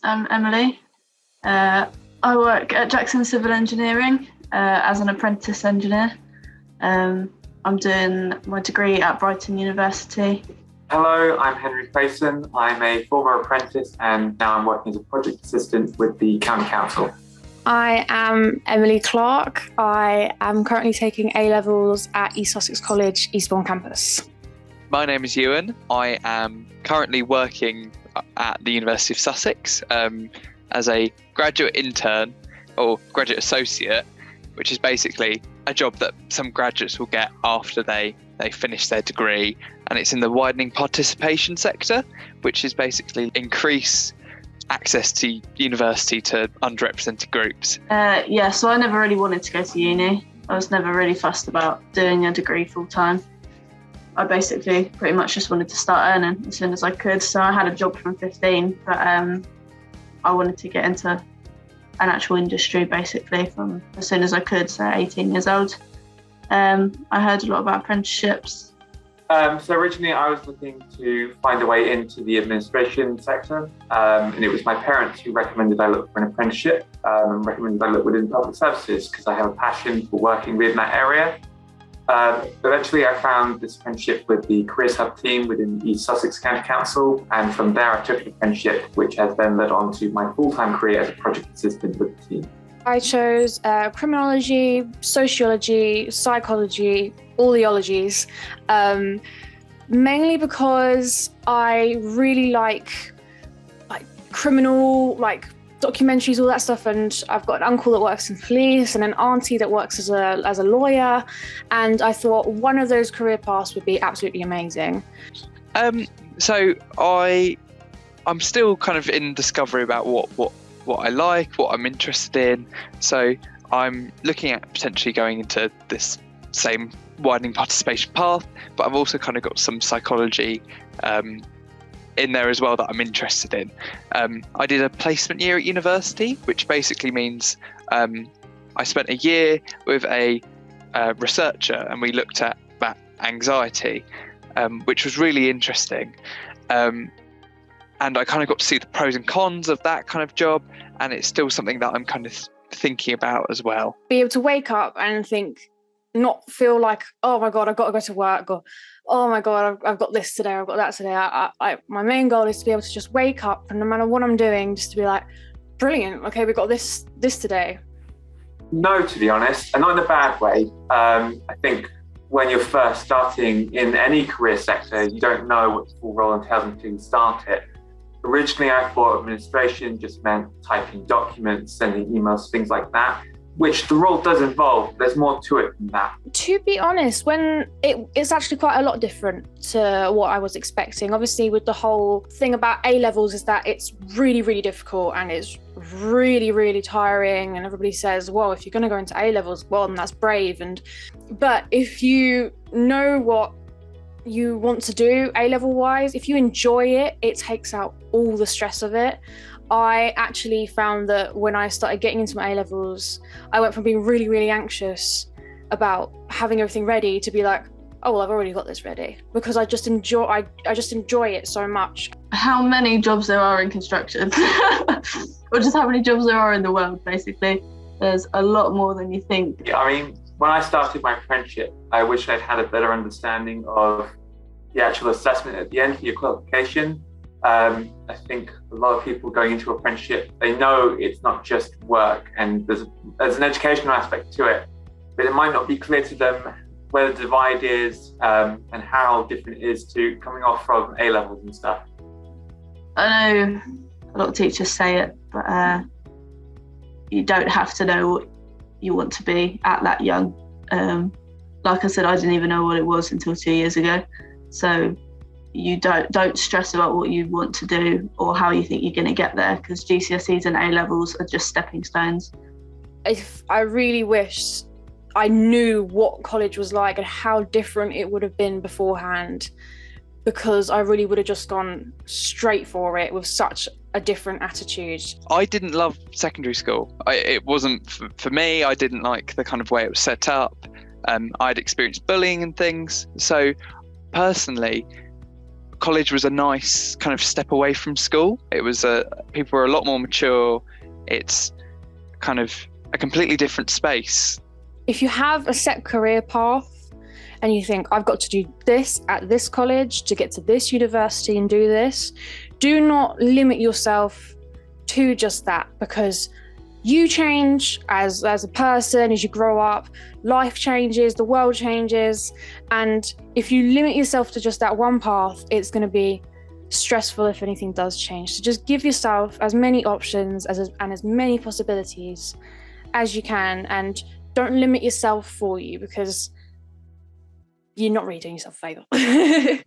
I'm Emily. I work at Jackson Civil Engineering as an apprentice engineer. I'm doing my degree at Brighton University. Hello, I'm Henry Payson. I'm a former apprentice and now I'm working as a project assistant with the County Council. I am Emily Clark. I am currently taking A-levels at East Sussex College, Eastbourne campus. My name is Ewan. I am currently working at the University of Sussex as a graduate intern or graduate associate, which is basically a job that some graduates will get after they finish their degree. And it's in the widening participation sector, which is basically increase access to university to underrepresented groups. So I never really wanted to go to uni. I was never really fussed about doing a degree full time. I basically pretty much just wanted to start earning as soon as I could. So I had a job from 15, but I wanted to get into an actual industry basically from as soon as I could, so 18 years old. I heard a lot about apprenticeships. So originally I was looking to find a way into the administration sector, and it was my parents who recommended I look for an apprenticeship and recommended I look within public services because I have a passion for working within that area. Eventually I found this apprenticeship with the Careers Hub team within the East Sussex County Council, and from there I took an apprenticeship which has then led on to my full-time career as a project assistant with the team. I chose criminology, sociology, psychology, all the ologies, mainly because I really like criminal, documentaries, all that stuff, and I've got an uncle that works in police and an auntie that works as a lawyer, and I thought one of those career paths would be absolutely amazing. So I'm still kind of in discovery about what I like, what I'm interested in. So I'm looking at potentially going into this same widening participation path, but I've also kind of got some psychology in there as well that I'm interested in. I did a placement year at university, which basically means I spent a year with a researcher and we looked at that anxiety, which was really interesting. And I kind of got to see the pros and cons of that kind of job, and it's still something that I'm kind of thinking about as well. Be able to wake up and not feel like, oh my God, I've got to go to work, or oh my God, I've got this today, I've got that today. My main goal is to be able to just wake up and no matter what I'm doing, just to be like, brilliant, okay, we've got this today. No, to be honest, and not in a bad way. I think when you're first starting in any career sector, you don't know what the full role entails until you start it. Originally, I thought administration just meant typing documents, sending emails, things like that, which the role does involve. There's more to it than that. To be honest, when it's actually quite a lot different to what I was expecting. Obviously, with the whole thing about A-levels is that it's really, really difficult and it's really, really tiring. And everybody says, well, if you're going to go into A-levels, well, then that's brave. But if you know what you want to do A-level wise, if you enjoy it, it takes out all the stress of it. I actually found that when I started getting into my A-levels, I went from being really, really anxious about having everything ready to be like, oh, well, I've already got this ready, because I just enjoy it so much. How many jobs there are in construction, or just how many jobs there are in the world, basically. There's a lot more than you think. Yeah, I mean, when I started my apprenticeship, I wish I'd had a better understanding of the actual assessment at the end for your qualification. I think a lot of people going into apprenticeship, they know it's not just work and there's an educational aspect to it, but it might not be clear to them where the divide is and how different it is to coming off from A-levels and stuff. I know a lot of teachers say it, but you don't have to know what you want to be at that young. Like I said, I didn't even know what it was until 2 years ago. So you don't stress about what you want to do or how you think you're going to get there, because GCSEs and A-levels are just stepping stones. I really wish I knew what college was like and how different it would have been beforehand, because I really would have just gone straight for it with such a different attitude. I didn't love secondary school. It wasn't for me. I didn't like the kind of way it was set up. I'd experienced bullying and things. So personally, college was a nice kind of step away from school. It was people were a lot more mature. It's kind of a completely different space. If you have a set career path and you think, I've got to do this at this college to get to this university and do this, do not limit yourself to just that, because you change as a person as you grow up. Life changes, the world changes, and if you limit yourself to just that one path, it's going to be stressful if anything does change. So just give yourself as many options and as many possibilities as you can, and don't limit yourself for you, because you're not really doing yourself a favour.